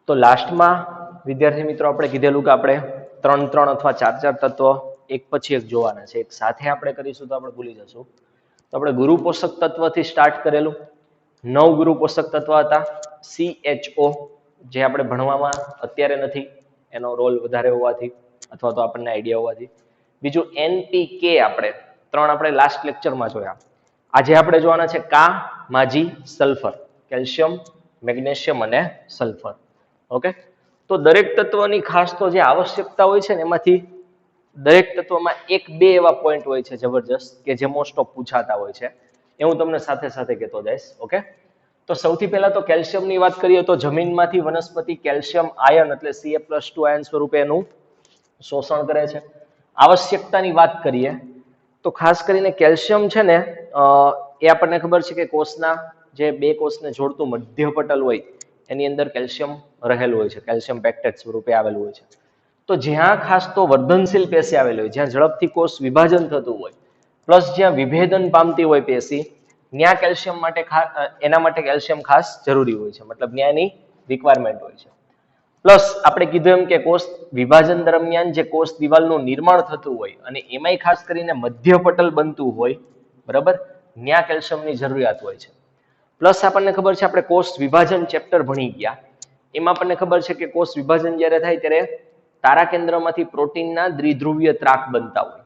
તો લાસ્ટમાં વિદ્યાર્થી મિત્રો આપણે કીધેલું કે આપણે 3 અથવા 4 તત્વો એક પછી એક જોવાના છે. એક સાથે આપણે કરીશું તો આપણે ભૂલી જશું. તો આપણે ગુરુ પોષક તત્વથી સ્ટાર્ટ કરેલું. 9 ગુરુ પોષક તત્વ હતા. CHO જે આપણે ભણવામાં અત્યારે નથી, એનો રોલ વધારે હોવાથી અથવા તો આપણને આઈડિયા હોવાથી. બીજું NPK આપણે લાસ્ટ લેક્ચરમાં જોયા. આજે આપણે જોવાના છે કા, માજી, સલ્ફર, કેલ્શિયમ, મેગ્નેશિયમ અને સલ્ફર. ઓકે, તો દરેક તત્વની ખાસ તો જે આવશ્યકતા હોય છે ને એમાંથી દરેક તત્વમાં 1-2 એવા પોઈન્ટ હોય છે જબરજસ્ત કે જે મોસ્ટ ઓફ પૂછાતા હોય છે. એ હું તમને સાથે સાથે કહેતો જઈશ. ઓકે, તો સૌથી પહેલા તો કેલ્શિયમની વાત કરીએ તો જમીનમાંથી વનસ્પતિ કેલ્શિયમ આયન એટલે Ca+2 આયન સ્વરૂપે એનું શોષણ કરે છે. આવશ્યકતાની વાત કરીએ તો ખાસ કરીને કેલ્શિયમ છે ને એ આપણને ખબર છે કે કોષના જે 2 કોષને જોડતું મધ્યપટલ હોય એની અંદર કેલ્શિયમ રહેલું હોય છે, કેલ્શિયમ પેક્ટેટ સ્વરૂપે આવેલું હોય છે. તો જ્યાં ખાસ તો વર્ધનશીલ પેશી આવેલી હોય, જ્યાં ઝડપથી કોષ વિભાજન થતું હોય, પ્લસ જ્યાં વિભેદન પામતી હોય પેશી, ત્યાં કેલ્શિયમ માટે એના માટે કેલ્શિયમ ખાસ જરૂરી હોય છે, મતલબ ત્યાંની રિક્વાયરમેન્ટ હોય છે. પ્લસ આપણે કીધું એમ કે કોષ વિભાજન દરમિયાન જે કોષ દિવાલનું નિર્માણ થતું હોય અને એમાંય ખાસ કરીને મધ્યપટલ બનતું હોય, બરાબર, ત્યાં કેલ્શિયમની જરૂરિયાત હોય છે. પ્લસ આપણને ખબર છે, આપણે કોષ વિભાજન ચેપ્ટર ભણી ગયા, એમાં આપણને ખબર છે કે કોષ વિભાજન જ્યારે થાય ત્યારે તારા કેન્દ્રમાંથી પ્રોટીનના દ્વિધ્રુવીય ત્રાક બનતા હોય,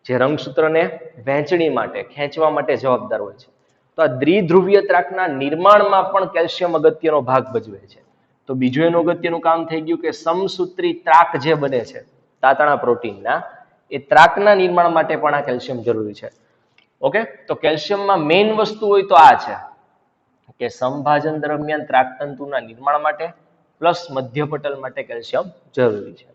જે રંગસૂત્રને વહેંચણી માટે, ખેંચવા માટે જવાબદાર હોય છે. તો આ દ્વિધ્રુવીય ત્રાકના નિર્માણમાં પણ કેલ્શિયમ અગત્યનો ભાગ ભજવે છે. તો બીજું એનું અગત્યનું કામ થઈ ગયું કે સમસૂત્રી ત્રાક જે બને છે તાતણા પ્રોટીનના, એ ત્રાકના નિર્માણ માટે પણ આ કેલ્શિયમ જરૂરી છે. ઓકે, તો કેલ્શિયમમાં મેઇન વસ્તુ હોય તો આ છે કે સમભાજન દરમિયાન ત્રાકતંતુના નિર્માણ માટે પ્લસ મધ્યપટલ માટે કેલ્શિયમ જરૂરી છે.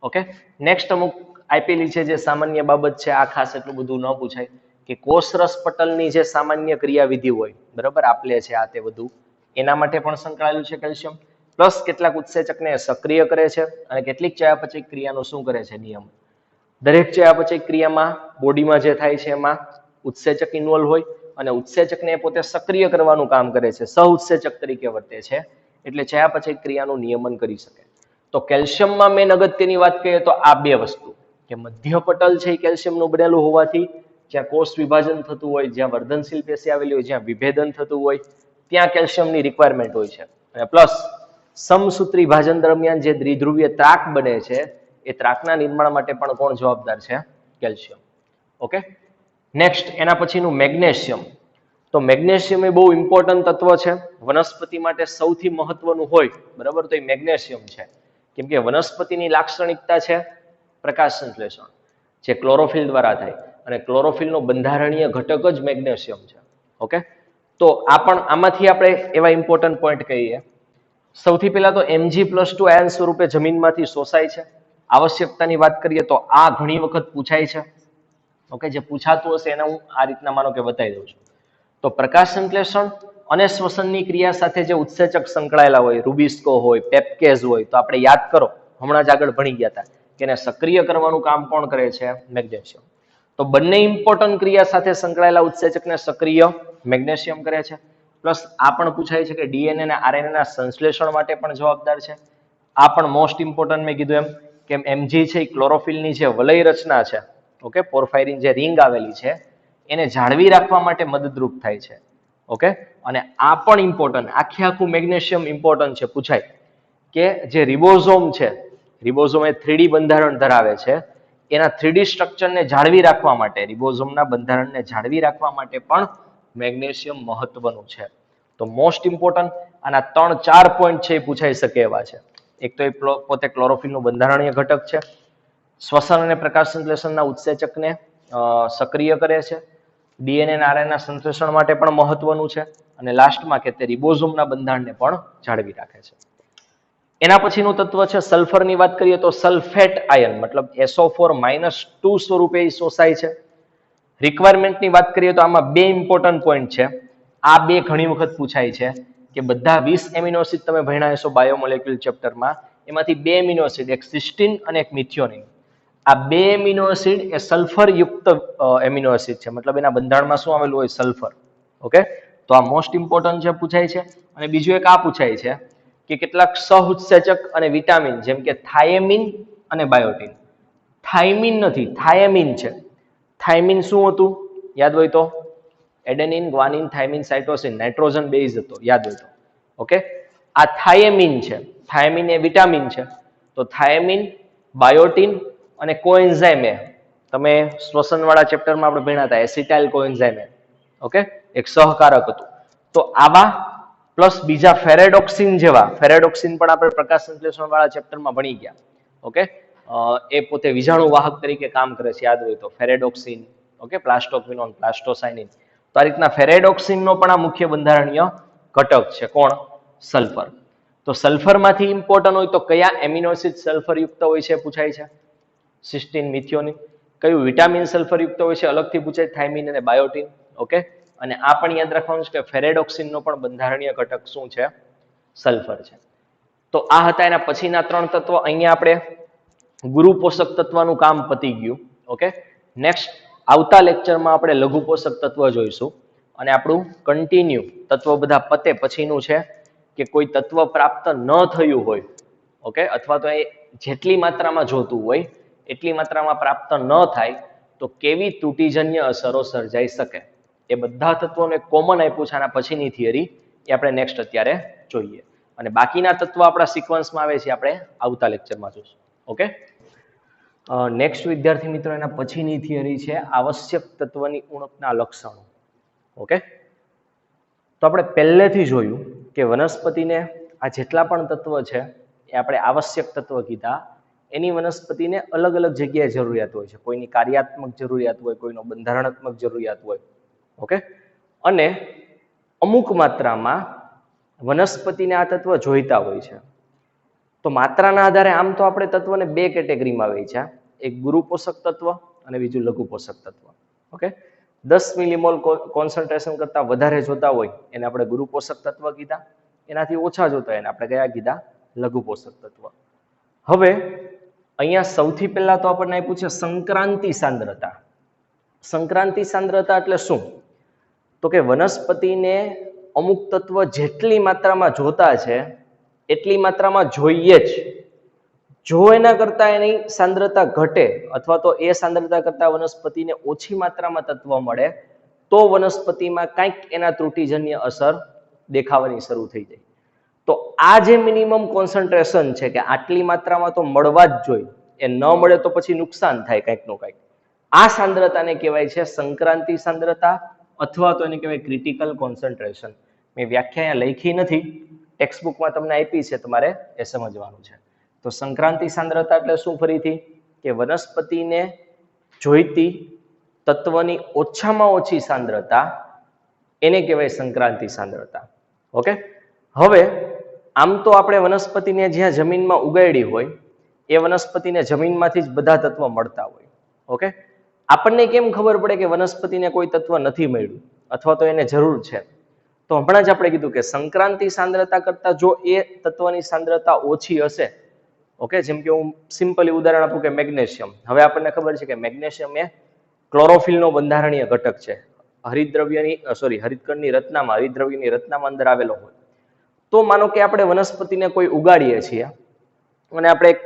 ઓકે, નેક્સ્ટ અમુક આપેલી છે જે સામાન્ય બાબત છે, આ ખાસ એટલું બધું ન પૂછાય કે કોષરસ પટલની જે સામાન્ય ક્રિયાવિધિ હોય, બરાબર, આપલે છે આ તે બધું, એના માટે પણ સંકળાયેલું છે કેલ્શિયમ. પ્લસ કેટલાક ઉત્સેચકને સક્રિય કરે છે અને કેટલીક ચયાપચય ક્રિયાનું શું કરે છે, નિયમ. દરેક ચયાપચય ક્રિયામાં બોડીમાં જે થાય છે એમાં ઉત્સેચક ઇન્વોલ્વ હોય અને ઉત્સેચકને પોતે સક્રિય કરવાનું કામ કરે છે, સહ ઉત્સેચક તરીકે વર્તે છે, એટલે ચયાપચય ક્રિયાનું નિયમન કરી શકે. તો કેલ્શિયમમાં મેન અગત્યની વાત કરીએ તો આ 2 વસ્તુ કે મધ્યપટલ છે એ કેલ્શિયમનું બનેલું હોવાથી જ્યાં કોષ વિભાજન થતું હોય, જ્યાં વર્ધનશીલ પેશી આવેલી હોય, જ્યાં વિભેદન થતું હોય, ત્યાં કેલ્શિયમની રિક્વાયરમેન્ટ હોય છે. અને પ્લસ સમસૂત્રી ભાજન દરમિયાન જે દ્વિધ્રુવીય ત્રાક બને છે એ ત્રાકના નિર્માણ માટે પણ કોણ જવાબદાર છે, કેલ્શિયમ. ઓકે, નેક્સ્ટ એના પછીનું મેગ્નેશિયમ. તો મેગ્નેશિયમ એ બહુ ઇમ્પોર્ટન્ટ તત્વ છે, વનસ્પતિ માટે સૌથી મહત્વનું હોય, બરાબર, તો એ મેગ્નેશિયમ છે. કેમ કે વનસ્પતિની લાક્ષણિકતા છે પ્રકાશ સંશ્લેષણ, જે ક્લોરોફિલ દ્વારા થાય, અને ક્લોરોફિલનો બંધારણીય ઘટક જ મેગ્નેશિયમ છે. ઓકે, તો આ પણ આમાંથી આપણે એવા ઇમ્પોર્ટન્ટ પોઈન્ટ કહીએ. સૌથી પહેલા તો Mg+2 આયન સ્વરૂપે જમીનમાંથી શોષાય છે. આવશ્યકતાની વાત કરીએ તો આ ઘણી વખત પૂછાય છે. ઓકે, જે પૂછાતું હશે એને હું આ રીતના માનો કે બતાવી દઉં છું. તો પ્રકાશ સંશ્લેષણ અને શ્વસનની ક્રિયા સાથે જે ઉત્સેચક સંકળાયેલા હોય, રૂબિસ્કો હોય, પેપ્કેઝ હોય, તો આપણે યાદ કરો, હમણાં જ આગળ ભણી ગયા હતા કે એને સક્રિય કરવાનું કામ કોણ કરે છે, મેગ્નેશિયમ. તો બંને ઇમ્પોર્ટન્ટ ક્રિયા સાથે સંકળાયેલા ઉત્સેચકને સક્રિય મેગ્નેશિયમ કરે છે. પ્લસ આ પણ પૂછાય છે કે ડીએનએ અને આરએનએ ના સંશ્લેષણ માટે પણ જવાબદાર છે. આ પણ મોસ્ટ ઇમ્પોર્ટન્ટ મેં કીધું એમ કે એમજી છે એ ક્લોરોફિલની જે વલય રચના છે, ઓકે, પોર્ફાયરિન જે રિંગ આવેલી છે એને જાળવી રાખવા માટે મદદરૂપ થાય છે. ઓકે, અને આ પણ ઇમ્પોર્ટન્ટ, આખું મેગ્નેશિયમ ઇમ્પોર્ટન્ટ છે, પૂછાય કે જે રિબોઝોમ છે, રિબોઝોમ એ 3D બંધારણ ધરાવે છે, એના 3D સ્ટ્રક્ચરને જાળવી રાખવા માટે, રિબોઝોમના બંધારણને જાળવી રાખવા માટે પણ મેગ્નેશિયમ મહત્વનું છે. તો મોસ્ટ ઇમ્પોર્ટન્ટ આના 3-4 પોઈન્ટ છે એ પૂછાઈ શકે એવા છે. એક તો એ પોતે ક્લોરોફિલનું બંધારણીય ઘટક છે, શ્વસન અને પ્રકાશ સંશ્લેષણના ઉત્સેચકને સક્રિય કરે છે, ડીએનએ અને આરએનએ સંશ્લેષણ માટે પણ મહત્વનું છે, અને લાસ્ટમાં કે તે રિબોઝોમના બંધારણને પણ જાળવી રાખે છે. એના પછીનું તત્વ છે સલ્ફરની વાત કરીએ તો સલ્ફેટ આયન મતલબ SO4-2 સ્વરૂપે શોષાય છે. રિક્વાયરમેન્ટની વાત કરીએ તો આમાં 2 ઇમ્પોર્ટન્ટ પોઈન્ટ છે. આ 2 ઘણી વખત પૂછાય છે કે બધા 20 એમિનો એસિડ તમે ભણ્યા હશો બાયોમોલેક્યુલ ચેપ્ટરમાં, એમાંથી 2 એમિનો એસિડ, એક સિસ્ટીન અને એક મિથિયોનિન. આ 2 એમિનો એસિડ એ સલ્ફર યુક્ત એમિનો એસિડ છે, મતલબ એના બંધારણમાં શું આવેલું હોય, સલ્ફર. ઓકે, તો આ મોસ્ટ ઇમ્પોર્ટન્ટ છે, પૂછાય છે. અને બીજું એક આ પૂછાય છે કે કેટલાક સહઉત્સેચક અને વિટામિન જેમ કે થાયમિન અને બાયોટિન. થાઇમિન નથી, થાયમિન છે. થાઇમિન શું હતું? યાદ હોય તો adenine, guanine, thiamine, cytosine, nitrogen base હતો, યાદ હોય તો. ઓકે, આ થાયમિન છે. થાયમિન એ વિટામિન છે. તો થાયમિન, બાયોટિન અને કોએન્ઝાઇમ એ તમે શ્વસનવાળા ચેપ્ટરમાં આપણે ભણ્યા હતા, એસિટાઇલ કોએન્ઝાઇમ એ. ઓકે, એક સહકારક હતું. તો આવા પ્લસ બીજા ફેરેડોક્સિન જેવા, ફેરેડોક્સિન પણ આપણે પ્રકાશ સંશ્લેષણવાળા ચેપ્ટરમાં ભણી ગયા. ઓકે, એ પોતે વિજાણુ વાહક તરીકે કામ કરે છે, યાદ હોય તો ફેરેડોક્સિન. ઓકે, પ્લાસ્ટોક્વિનોન, પ્લાસ્ટોસાઇનિન. તો આ રીતના ફેરેડોક્સિનનો પણ આ મુખ્ય બંધારણીય ઘટક છે. કોણ? સલ્ફર. તો સલ્ફરમાંથી ઇમ્પોર્ટન્ટ હોય તો કયા એમિનો એસિડ સલ્ફરયુક્ત હોય છે પૂછાય છે? Cysteine, methionine. કયું વિટામિન સલ્ફરયુક્ત હોય છે અલગથી પૂછાય? થાઇમિન અને બાયોટિન. ઓકે, અને આ પણ યાદ રાખવાનું છે કે ફેરેડોક્સિનનો પણ બંધારણીય ઘટક શું છે? સલ્ફર છે. તો આ હતા એના પછીના 3 તત્વો. અહીંયા આપણે ગુરુ પોષક તત્વનું કામ પતી ગયું. ઓકે, નેક્સ્ટ આવતા લેક્ચરમાં આપણે લઘુ પોષક તત્વ જોઈશું અને આપણું કન્ટિન્યુ તત્વ બધા પતે પછીનું છે કે કોઈ તત્વ પ્રાપ્ત ન થયું હોય, ઓકે, અથવા તો એ જેટલી માત્રામાં જોતું હોય એટલી માત્રામાં પ્રાપ્ત ન થાય તો કેવી ત્રુટિજન્ય અસરો સર્જાઈ શકે. એ બધા તત્વોને કોમન આપ્યું છે. આના પછીની થિયરી એ આપણે નેક્સ્ટ અત્યારે જોઈએ અને બાકીના તત્વો આપણા સિક્વન્સમાં આવે છે, આપણે આવતા લેક્ચરમાં જોઈશું. ઓકે, નેક્સ્ટ વિદ્યાર્થી મિત્રો એના પછીની થિયરી છે આવશ્યક તત્વની ઉણપના લક્ષણો. ઓકે, તો આપણે પહેલેથી જોયું કે વનસ્પતિને આ જેટલા પણ તત્વ છે એ આપણે આવશ્યક તત્વ કીધા. એની વનસ્પતિને અલગ અલગ જગ્યાએ જરૂરિયાત હોય છે. કોઈની કાર્યાત્મક જરૂરિયાત હોય, કોઈનો બંધારણાત્મક જરૂરિયાત હોય. ઓકે, અને અમુક માત્રામાં વનસ્પતિને આ તત્વ જોઈતા હોય છે. તો માત્રાના આધારે આમ તો આપણે તત્વને 2 કેટેગરીમાં વહેંચ્યા, એક ગુરુ પોષક તત્વ અને બીજું લઘુ પોષક તત્વ. ઓકે, 10 મિલીમોલ કોન્સન્ટ્રેશન કરતાં વધારે જોતા હોય એને આપણે ગુરુ પોષક તત્વ કીધા, એનાથી ઓછા જોતા હોય એને આપણે કયા કીધા? લઘુ પોષક તત્વ. હવે અહીંયા સૌથી પહેલા તો આપણને પૂછે સંક્રાંતિ સાંદ્રતા. સંક્રાંતિ સાંદ્રતા એટલે શું? તો કે વનસ્પતિને અમુક તત્વ જેટલી માત્રામાં જોતા છે એટલી માત્રામાં જોઈએ જ. જો એના કરતાં એની સાંદ્રતા ઘટે અથવા તો એ સાંદ્રતા કરતાં વનસ્પતિને ઓછી માત્રામાં તત્વ મળે તો વનસ્પતિમાં કંઈક એના ત્રુટિજન્ય અસર દેખાવાની શરૂ થઈ જાય. તો આ જે મિનિમમ કોન્સન્ટ્રેશન છે કે આટલી માત્રામાં તો મળવા જ જોઈએ, એ ન મળે તો પછી નુકસાન થાય કંઈકનું કંઈક. આ સાંદ્રતાને કહેવાય છે સંક્રાંતિ સાંદ્રતા અથવા તો એને કહેવાય ક્રિટિકલ કોન્સન્ટ્રેશન. મેં વ્યાખ્યા લખી નથી, ટેક્સ્ટબુકમાં તમને આપી છે, તમારે એ સમજવાનું છે. તો સંક્રાંતિ સાંદ્રતા એટલે શું? ફરીથી કે વનસ્પતિને જોઈતી તત્વની ઓછામાં ઓછી સાંદ્રતા એને કહેવાય સંક્રાંતિ સાંદ્રતા. ઓકે, હવે આમ તો આપણે વનસ્પતિને જ્યાં જમીનમાં ઉગાડી હોય એ વનસ્પતિને જમીનમાંથી જ બધા તત્વ મળતા હોય. ઓકે, આપણને કેમ ખબર પડે કે વનસ્પતિને કોઈ તત્વ નથી મળ્યું અથવા તો એને જરૂર છે? તો હમણાં જ આપણે કીધું કે સંક્રાંતિ સાંદ્રતા કરતાં જો એ તત્વની સાંદ્રતા ઓછી હશે, ઓકે, જેમ કે હું સિમ્પલી ઉદાહરણ આપું કે મેગ્નેશિયમ. હવે આપણને ખબર છે કે મેગ્નેશિયમ એ ક્લોરોફિલનો બંધારણીય ઘટક છે. હરિતકણની રચનામાં, હરિતદ્રવ્યની રચનામાં અંદર આવેલો હોય. તો માનો કે આપણે વનસ્પતિને કોઈ ઉગાડીએ છીએ અને આપણે એક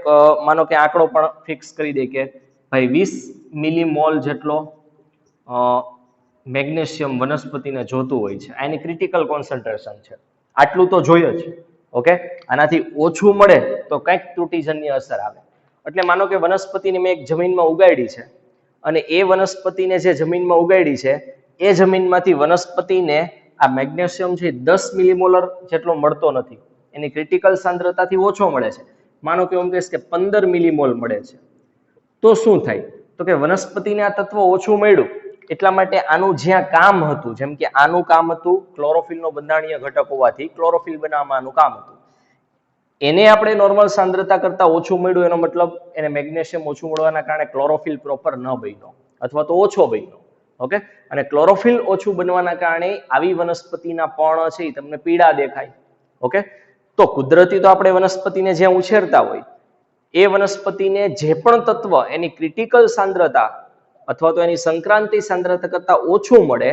માનો કે આંકડો પણ ફિક્સ કરી દઈએ કે ભાઈ 20 મિલીમોલ જેટલો મેગ્નેશિયમ વનસ્પતિને જોતું હોય છે. આની ક્રિટિકલ કોન્સન્ટ્રેશન છે, આટલું તો જોઈએ જ. ઓકે, આનાથી ઓછું મળે તો કંઈક ત્રુટિજન્ય અસર આવે. એટલે માનો કે વનસ્પતિને મેં એક જમીનમાં ઉગાડી છે અને એ વનસ્પતિને જે જમીનમાં ઉગાડી છે એ જમીનમાંથી વનસ્પતિને આ મેગ્નેશિયમ છે 10 મિલીમોલર જેટલો મળતો નથી, એની ક્રિટિકલ સાંદ્રતાથી ઓછો મળે છે. માનો કે હું કહીશ કે 15 મિલીમોલ મળે છે. તો શું થાય? તો કે વનસ્પતિને આ તત્વ ઓછું મળ્યું એટલા માટે આનું જ્યાં કામ હતું, જેમ કે આનું કામ હતું ક્લોરોફિલનો બંધારણીય ઘટક હોવાથી ક્લોરોફિલ બનાવવામાં આનું કામ હતું, એને આપણે નોર્મલ સાંદ્રતા કરતાં ઓછું મળ્યું એનો મતલબ એને મેગ્નેશિયમ ઓછું મળવાના કારણે ક્લોરોફિલ પ્રોપર ન બન્યો અથવા તો ઓછો બન્યો. ઓકે, અને ક્લોરોફિલ ઓછું બનવાના કારણે આવી વનસ્પતિના પર્ણ છે એ તમને પીળા દેખાય. ઓકે, તો કુદરતી તો આપણે વનસ્પતિને જ્યાં ઉછેરતા હોય એ વનસ્પતિને જે પણ તત્વ એની ક્રિટિકલ સાંદ્રતા અથવા તો એની સંક્રાંતિ સાંદ્રતા કરતાં ઓછું મળે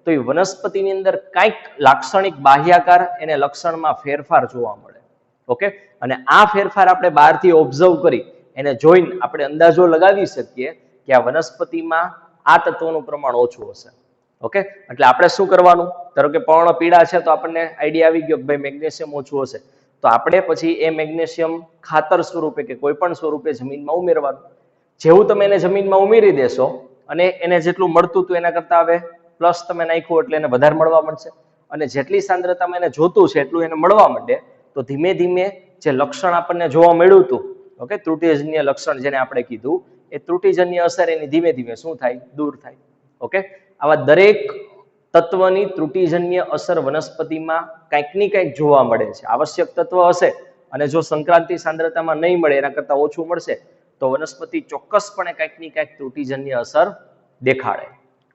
તો એ વનસ્પતિની અંદર કંઈક લાક્ષણિક બાહ્યાકાર એને લક્ષણમાં ફેરફાર જોવા મળે. ઓકે, અને આ ફેરફાર આપણે બહારથી ઓબ્ઝર્વ કરી એને જોઈને આપણે અંદાજો લગાવી શકીએ કે આ વનસ્પતિમાં આ તત્વોનું પ્રમાણ ઓછું હશે. ઓકે, એટલે આપણે શું કરવાનું, ધારો કે પર્ણ પીળા છે તો આપણને આઈડિયા આવી ગયો કે ભાઈ મેગ્નેશિયમ ઓછું હશે, તો આપણે પછી એ મેગ્નેશિયમ ખાતર સ્વરૂપે કે કોઈ પણ સ્વરૂપે જમીનમાં ઉમેરવાનું. જેવું તમે એને જમીનમાં ઉમેરી દેશો અને એને જેટલું મળતું હતું એના કરતા હવે પ્લસ તમે નાખ્યું એટલે એને વધારે મળવા મળશે, અને જેટલી સાંદ્રતામાં એને જોતું છે એટલું એને મળવા માંડે, તો ધીમે ધીમે જે લક્ષણ આપણને જોવા મળ્યું હતું, ઓકે, ત્રુટિજન્ય લક્ષણ જેને આપણે કીધું, એ ત્રુટિજન્ય અસર એની ધીમે ધીમે શું થાય, દૂર થાય. ઓકે, આવા દરેક તત્વની ત્રુટિજન્ય અસર વનસ્પતિમાં કંઈક ની કંઈક જોવા મળે છે. આવશ્યક તત્વ હશે અને જો સંક્રાંતિ સાંદ્રતામાં નહીં મળે, એના કરતા ઓછું મળશે, તો વનસ્પતિ ચોક્કસપણે કંઈક ની કંઈક ત્રુટિજન્ય અસર દેખાડે.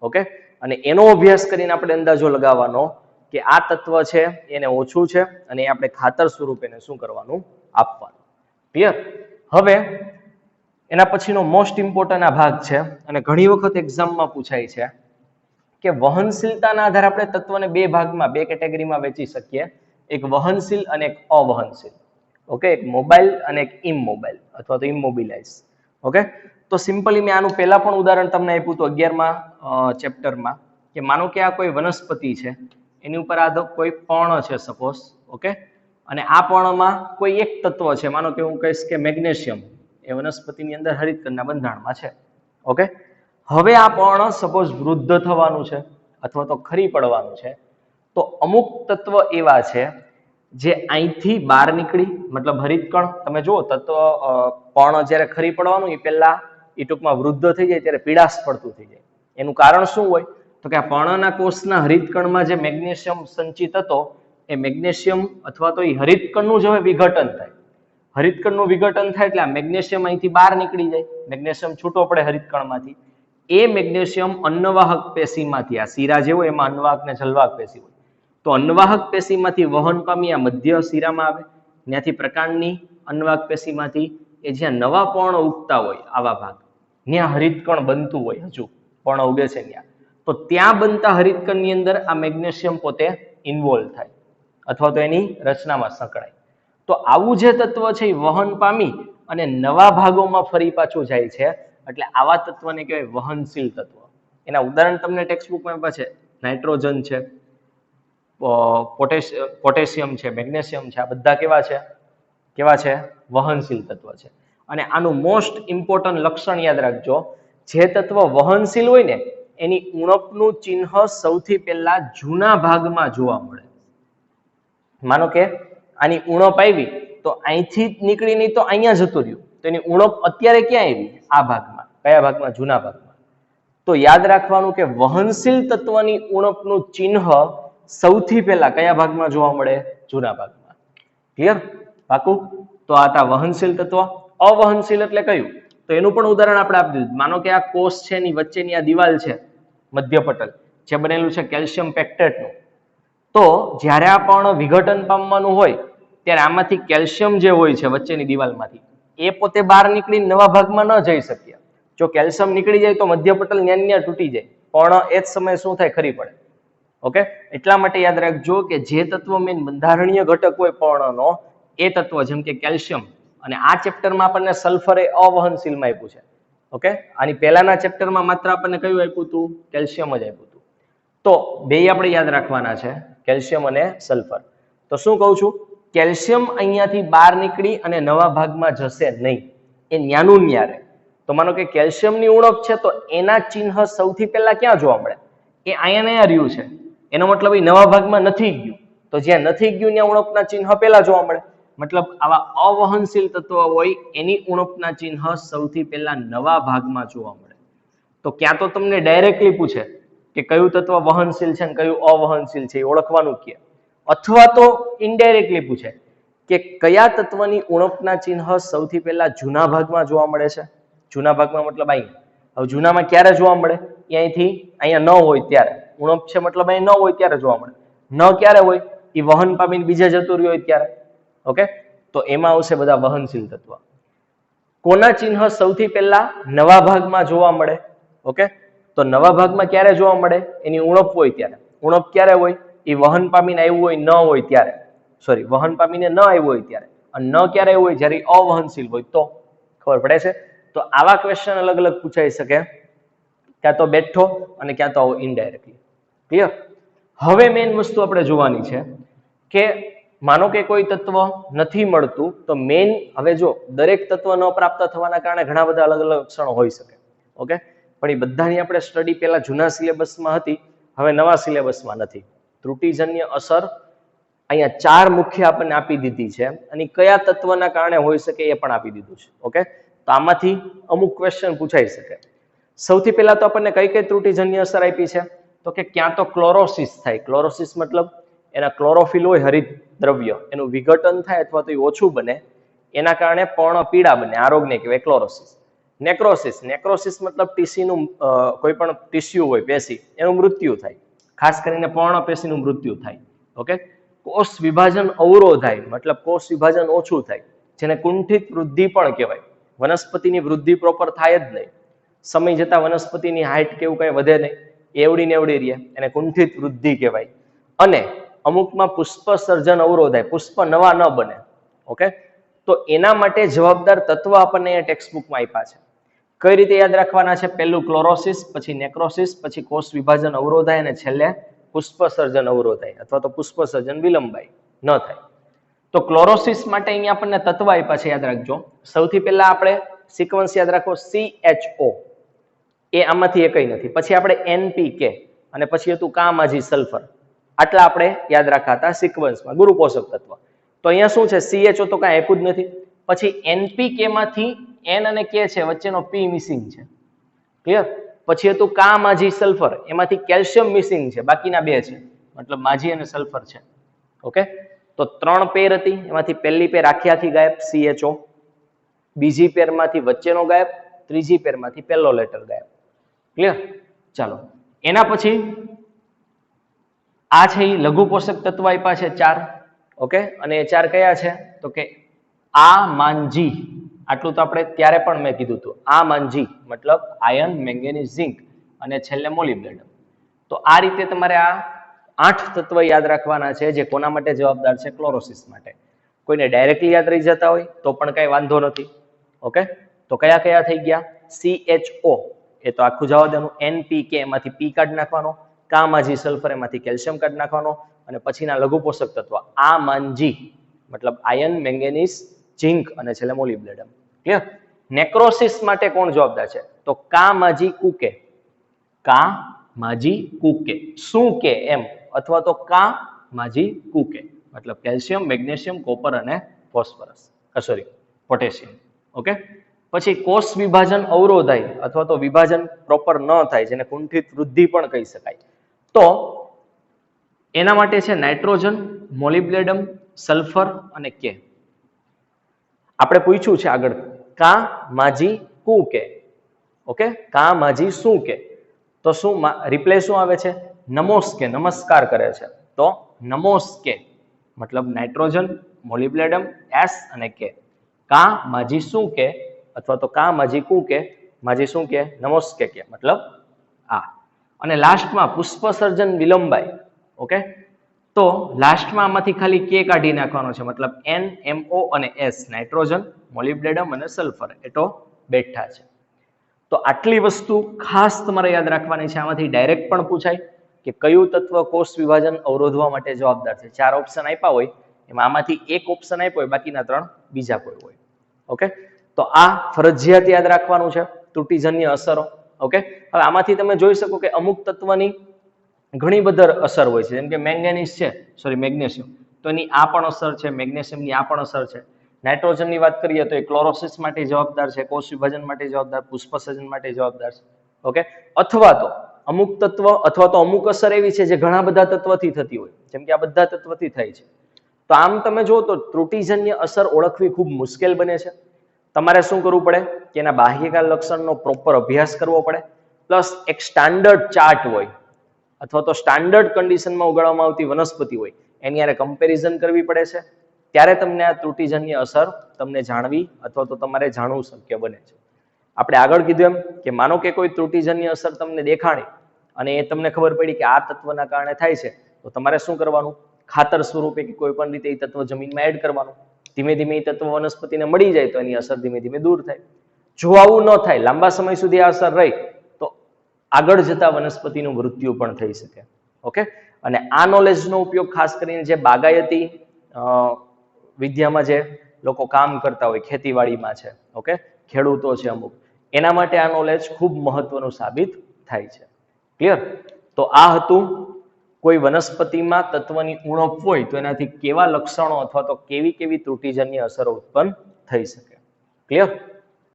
ઓકે, અને એનો અભ્યાસ કરીને આપણે અંદાજો લગાવવાનો કે આ તત્વ છે એને ઓછું છે અને એ આપણે ખાતર સ્વરૂપે એને શું કરવાનું, આપવાનું. ક્લિયર? હવે એના પછીનો મોસ્ટ ઇમ્પોર્ટન્ટ આ ભાગ છે અને ઘણી વખત એક્ઝામમાં પૂછાય છે કે વહનશીલતાના આધારે આપણે તત્વને બે ભાગમાં, બે કેટેગરીમાં વેચી શકીએ, એક વહનશીલ અને એક અવહનશીલ. ઓકે, એક મોબાઈલ અને એક ઇમોબાઈલ અથવા તો ઇમોબિલાઇઝ. ઓકે, તો સિમ્પલી મેં આનું પહેલા પણ ઉદાહરણ તમને આપ્યું હતું 11મા ચેપ્ટરમાં, કે માનો કે આ કોઈ વનસ્પતિ છે, એની ઉપર આ કોઈ પર્ણ છે સપોઝ. ઓકે, અને આ પર્ણમાં કોઈ એક તત્વ છે, માનો કે હું કહીશ કે મેગ્નેશિયમ, એ વનસ્પતિની અંદર હરિતકણના બંધારણમાં છે. ઓકે, હવે આ પર્ણ સપોઝ વૃદ્ધ થવાનું છે અથવા તો ખરી પડવાનું છે, તો અમુક તત્વ એવા છે જે અહીંથી બહાર નીકળી, મતલબ હરિતકણ, તમે જુઓ તત્વ પર્ણ જ્યારે ખરી પડવાનું એ પહેલા એ ટૂંકમાં વૃદ્ધ થઈ જાય ત્યારે પીળાશ પડતું થઈ જાય. એનું કારણ શું હોય, તો કે આ પર્ણના કોષના હરિતકણમાં જે મેગ્નેશિયમ સંચિત હતો, એ મેગ્નેશિયમ અથવા તો એ હરિતકણનું જ હવે વિઘટન થાય. હરિતકણનું વિઘટન થાય એટલે આ મેગ્નેશિયમ અહીંથી બહાર નીકળી જાય, મેગ્નેશિયમ છૂટો પડે હરિતકણમાંથી. એ મેગ્નેશિયમ અન્નવાહક પેશીમાંથી, આ શીરા જેવો એમાં અન્નવાહક ને જલવાહક પેશી હોય, તો અન્નવાહક પેશીમાંથી વહન પામી આ મધ્ય શીરામાં આવે, ત્યાંથી પ્રકાંડની અન્નવાહક પેશીમાંથી એ જ્યાં નવા પર્ણ ઉગતા હોય આવા ભાગ, ત્યાં હરિતકણ બનતું હોય, હજુ પર્ણ ઉગે છે ત્યાં, તો ત્યાં બનતા હરિતકણની અંદર આ મેગ્નેશિયમ પોતે ઇન્વોલ્વ થાય અથવા તો એની રચનામાં સંકળાય. તો આવું જે તત્વ છે એ વહન પામી અને નવા ભાગોમાં ફરી પાછું જાય છે, એટલે આવા તત્વને કહેવાય વહનશીલ તત્વ. એના ઉદાહરણ તમને ટેક્સ્ટબુકમાં છે, નાઇટ્રોજન છે, પોટેશિયમ છે, મેગ્નેશિયમ છે, આ બધા કેવા છે, વહનશીલ તત્વ છે. અને આનું મોસ્ટ ઇમ્પોર્ટન્ટ લક્ષણ યાદ રાખજો, જે તત્વ વહનશીલ હોય ને એની ઉણપનું ચિહ્ન સૌથી પહેલા જૂના ભાગમાં જોવા મળે. માનો કે આની ઉણપ આવી તો અહીંથી નીકળીને તો અહીંયા જતું રહ્યું, તો એની ઉણપ અત્યારે ક્યાં આવી, આ ભાગમાં. કયા ભાગમાં? જૂના ભાગમાં. તો યાદ રાખવાનું કે વહનશીલ તત્વની ઉણપનું ચિહ્ન સૌથી પહેલા કયા ભાગમાં જોવા મળે? જૂના ભાગમાં. ક્લિયર? પાકું? તો આ હતા વહનશીલ તત્વ. અવહનશીલ એટલે કયું? તો એનું પણ ઉદાહરણ આપણે આપી દીધું. માનો કે આ કોષ છે, એની વચ્ચેની આ દિવાલ છે, મધ્યપટલ, જે બનેલું છે કેલ્શિયમ પેક્ટેટનું. તો જ્યારે આ પર્ણ વિઘટન પામવાનું હોય ત્યારે આમાંથી કેલ્શિયમ જે હોય છે વચ્ચેની દિવાલમાંથી, એ પોતે બહાર નીકળી નવા ભાગમાં ન જઈ શકે. જો કેલ્શિયમ નીકળી જાય તો મધ્યપટલ ન્યા તૂટી જાય, પર્ણ એ જ સમયે શું થાય? ખરી પડે. ઓકે, એટલા માટે યાદ રાખજો કે જે તત્વ મેન બંધારણીય ઘટક હોય પર્ણનો, એ તત્વ જેમ કે કેલ્શિયમ, અને આ ચેપ્ટરમાં આપણને સલ્ફર એ અવહનશીલમાં આપ્યું છે. ઓકે, આની પહેલાના ચેપ્ટરમાં માત્ર આપણને કયું આપ્યું હતું? કેલ્શિયમ જ આપ્યું હતું. તો બે આપણે યાદ રાખવાના છે, કેલ્શિયમ અને સલ્ફર. તો શું કહું છું, કેલ્શિયમ અહીંયાથી બહાર નીકળી અને નવા ભાગમાં જશે નહીં, એ ન્યાનું ન્યારે. તો માનો કે કેલ્શિયમની ઉણપ છે તો એના ચિહ્ન સૌથી પહેલા ક્યાં જોવા મળે? એ અહીંયા રહ્યું છે, એનો મતલબ એ નવા ભાગમાં નથી ગયું. તો જ્યાં નથી ગયું ત્યાં ઉણપના ચિહ્ન પહેલા જોવા મળે. મતલબ આવા અવહનશીલ તત્વો હોય એની ઉણપના ચિહ્ન સૌથી પહેલા નવા ભાગમાં જોવા મળે. તો ક્યાં તો તમને ડાયરેક્ટલી પૂછે કે કયું તત્વ વહનશીલ છે અને કયું અવહનશીલ છે, એ ઓળખવાનું કે, અથવા તો ઇનડાયરેક્ટલી પૂછે કે કયા તત્વની ઉણપના ચિહ્ન સૌથી પહેલા જૂના ભાગમાં જોવા મળે છે. જૂના ભાગમાં મતલબ અહીં. હવે જૂનામાં ક્યારે જોવા મળે? અહીંથી અહીંયા ન હોય ત્યારે. ઉણપ છે મતલબ અહીં ન હોય ત્યારે જોવા મળે. ન ક્યારે હોય? એ વહન પામીને બીજે જતું રહ્યું હોય ત્યારે. ઓકે, તો એમાં આવશે બધા વહનશીલ તત્વ. કોના ચિહ્ન સૌથી પહેલા નવા ભાગમાં જોવા મળે? ઓકે, તો નવા ભાગમાં ક્યારે જોવા મળે? એની ઉણપ હોય ત્યારે. ઉણપ ક્યારે હોય? એ વહન પામીને આવ્યું હોય ન હોય ત્યારે. સોરી, વહન પામીને ન આવ્યું હોય ત્યારે. અને ન ક્યારે એવું હોય જ્યારે અવહનશીલ હોય તો ખબર પડે છે. તો આવા ક્વેશ્ચન અલગ અલગ પૂછાઈ શકે, ક્યાં તો બેઠો અને ક્યાં તો ઇનડાયરેક્ટલી. ક્લિયર? હવે મેઇન વસ્તુ આપણે જોવાની છે કે માનો કે કોઈ તત્વ નથી મળતું તો મેઇન, હવે જો દરેક તત્વ ન પ્રાપ્ત થવાના કારણે ઘણા બધા અલગ અલગ લક્ષણો હોઈ શકે. ઓકે, પણ એ બધાની આપણે સ્ટડી પહેલા જૂના સિલેબસમાં હતી, હવે નવા સિલેબસમાં નથી. ત્રુટિજન્ય અસર અહીંયા 4 મુખ્ય આપણને આપી દીધી છે અને કયા તત્વના કારણે હોઈ શકે એ પણ આપી દીધું છે. ઓકે, તો આમાંથી અમુક ક્વેશ્ચન પૂછાઈ શકે. સૌથી પહેલા તો આપણને કઈ કઈ ત્રુટિજન્ય અસર આપી છે, તો કે ક્યાં તો ક્લોરોસિસ થાય. ક્લોરોસિસ મતલબ એના ક્લોરોફિલ હોય હરિત દ્રવ્ય, એનું વિઘટન થાય અથવા તો એ ઓછું બને, એના કારણે પર્ણ પીળા બને, આ રોગને કહેવાય ક્લોરોસિસ. નેક્રોસિસ, નેક્રોસિસ મતલબ ટીસીનું કોઈ પણ ટીસ્યુ હોય પેશી, એનું મૃત્યુ થાય, ખાસ કરીને પર્ણ પેશીનું મૃત્યુ થાય. ઓકે, કોષ વિભાજન અવરોધાય મતલબ કોષ વિભાજન ઓછું થાય, જેને કુંઠિત વૃદ્ધિ પણ કહેવાય. વનસ્પતિની વૃદ્ધિ પ્રોપર થાય જ નહીં, સમય જતા વનસ્પતિની હાઇટ કેવું કઈ વધે નહીં, એવડી ને એવડી રહે, એને કુંઠિત વૃદ્ધિ કહેવાય. અને અમુકમાં પુષ્પ સર્જન અવરોધાય, પુષ્પ નવા ન બને. ઓકે, તો એના માટે જવાબદાર તત્વ આપણને અહીંયા ટેક્સ્ટ બુકમાં આપ્યા છે. કઈ રીતે યાદ રાખવાના છે? પહેલું ક્લોરોસિસ, પછી નેક્રોસિસ, પછી કોષ વિભાજન અવરોધાય અને છેલ્લે પુષ્પ સર્જન અવરોધાય અથવા તો પુષ્પ સર્જન વિલંબાય ન થાય. તો ક્લોરોસિસ માટે અહીંયા આપણને તત્વ આપ્યા છે, યાદ રાખજો. સૌથી પહેલા આપણે સિક્વન્સ યાદ રાખો, CHO, એ આમાંથી એકઈ નથી. પછી આપણે NPK અને પછી હતું કામાજી સલ્ફર. આટલા આપણે યાદ રાખાતા સિક્વન્સમાં, ગુરુ પોષક તત્વ. તો અહીંયા શું છે? CHO તો કાંઈ આપ્યું જ નથી. પછી NPK માંથી N અને K છે, વચ્ચેનો P મિસિંગ છે. ક્લિયર? પછી હતું કામાજી સલ્ફર, એમાંથી કેલ્શિયમ મિસિંગ છે, બાકીના 2 છે, મતલબ માજી અને સલ્ફર છે. ઓકે, તો 3 પેર હતી, એમાંથી પહેલી પેર આખી ગાયબ CHO, બીજી પેરમાંથી વચ્ચેનો ગાયબ, ત્રીજી પેરમાંથી પહેલો લેટર ગાયબ. ક્લિયર? ચાલો, એના પછી આ છે એ લઘુ પોષક તત્વ આપ્યા છે 4. ઓકે, અને એ 4 કયા છે? તો કે આ માંજી, આટલું તો આપણે ત્યારે પણ મેં કીધું હતું. આ માંજી મતલબ આયર્ન, મેંગેનીઝ, ઝિંક અને છેલ્લે મોલિબ્ડેનમ. તો આ રીતે તમારે આ 8 તત્વ યાદ રાખવાના છે, જે કોના માટે જવાબદાર છે? ક્લોરોસિસ માટે. કોઈને ડાયરેક્ટલી યાદ રહી જતા હોય તો પણ કઈ વાંધો નથી. ઓકે, તો કયા કયા થઈ ગયા? CHO, એ તો આખું જવા દેવાનું. NPK, એમાંથી P કાઢી નાખવાનો. કામાજી સલ્ફર, એમાંથી કેલ્શિયમ કાઢી નાખવાનો. અને પછીના લઘુ પોષક તત્વ આ માંજી મતલબ આયર્ન, મેંગેનીઝ, ઝિંક અને છેલ્લે મોલિબ્ડેનમ. ક્લિયર? નેક્રોસિસ માટે કોણ જવાબદાર છે? તો કામાજી કુકે. કામાજી કુકે, શું કે એમ, અથવા તો કામાજી કુકે મતલબ કેલ્શિયમ, મેગ્નેશિયમ, કોપર અને ફોસ્ફરસ, સોરી પોટેશિયમ. ઓકે, પછી કોષ વિભાજન અવરોધાય અથવા તો વિભાજન પ્રોપર ન થાય, જેને કુંઠિત વૃદ્ધિ પણ કહી શકાય. તો એના માટે છે નાઇટ્રોજન, મોલિબ્ડેનમ, સલ્ફર અને કે. આપણે પૂછ્યું છે આગળ કામાજી કુકે. ઓકે, કામાજી શું કે? તો શું રિપ્લે શું આવે છે? નમોસ્કે, નમસ્કાર કરે છે. તો નમોસ્કે મતલબ નાઇટ્રોજન, મોલિબ્ડેનમ, S અને K. કામાજી શું કે અથવા તો કામાજી કુકે, માજી શું કે? નમોસ્કે કે મતલબ આ. અને લાસ્ટમાં પુષ્પ સર્જન વિલંબાય. ઓકે, તો લાસ્ટમાં આમાંથી ખાલી K કાઢી નાખવાનો છે, મતલબ N, MO અને S, નાઇટ્રોજન, મોલિબ્ડેનમ અને સલ્ફર, એ તો બેઠા છે. તો આટલી વસ્તુ ખાસ તમારે યાદ રાખવાની છે. આમાંથી ડાયરેક્ટ પણ પૂછાય કે કયું તત્વ કોષ વિભાજન અવરોધવા માટે જવાબદાર છે. 4 ઓપ્શન આપ્યા હોય, એમાં આમાંથી એક ઓપ્શન આપ્યો હોય, બાકીના 3 બીજા કોઈ હોય. ઓકે, તો આ ફરજિયાત યાદ રાખવાનું છે, ત્રુટિજન્ય અસરો. ઓકે, હવે આમાંથી તમે જોઈ શકો કે અમુક તત્વની ઘણી બધી અસર હોય છે, જેમ કે મેંગેનીઝ છે, સોરી મેગ્નેશિયમ, તો એની આ પણ અસર છે, મેગ્નેશિયમની આ પણ અસર છે. નાઇટ્રોજનની વાત કરીએ તો એ ક્લોરોસિસ માટે જવાબદાર છે, કોષ વિભાજન માટે જવાબદાર, પુષ્પસર્જન માટે જવાબદાર છે. ઓકે, અથવા તો અમુક તત્વ અથવા તો અમુક અસર એવી છે જે ઘણા બધા તત્વથી થતી હોય, જેમ કે આ બધા તત્વથી થાય છે. તો આમ તમે જો તો ત્રુટિજન્ય અસર ઓળખવી ખૂબ મુશ્કેલ બને છે. તમારે શું કરવું પડે કે એના બાહ્યકાર લક્ષણનો પ્રોપર અભ્યાસ કરવો પડે, પ્લસ એક સ્ટાન્ડર્ડ ચાર્ટ હોય અથવા તો સ્ટાન્ડર્ડ કન્ડિશનમાં ઉગાડવામાં આવતી વનસ્પતિ હોય, એની હારે કમ્પેરિઝન કરવી પડે છે. ત્યારે તમને આ ત્રુટિજન્ય અસર તમને જાણવી અથવા તો તમારે જાણવું શક્ય બને છે. આપણે આગળ કીધું એમ કે માનો કે કોઈ ત્રુટિજન્ય અસર તમને દેખાણી અને એ તમને ખબર પડી કે આ તત્વના કારણે થાય છે, તો તમારે શું કરવાનું? ખાતર સ્વરૂપે કે કોઈ પણ રીતે એ તત્વ જમીનમાં એડ કરવાનું. ધીમે ધીમે એ તત્વ વનસ્પતિને મળી જાય તો એની અસર ધીમે ધીમે દૂર થાય. જો આવું ન થાય, લાંબા સમય સુધી આ અસર રહી, તો આગળ જતા વનસ્પતિનું મૃત્યુ પણ થઈ શકે. ઓકે, અને આ નોલેજનો ઉપયોગ ખાસ કરીને જે બાગાયતી વિદ્યામાં જે લોકો કામ કરતા હોય, ખેતીવાડીમાં છે, ઓકે, ખેડૂતો છે અમુક, એના માટે આ નોલેજ ખૂબ મહત્વનું સાબિત થાય છે. ક્લિયર? તો આ હતું કોઈ વનસ્પતિમાં તત્વની ઉણપ હોય તો એનાથી કેવા લક્ષણો અથવા તો કેવી કેવી ત્રુટિજન્ય અસરો ઉત્પન્ન થઈ શકે. ક્લિયર?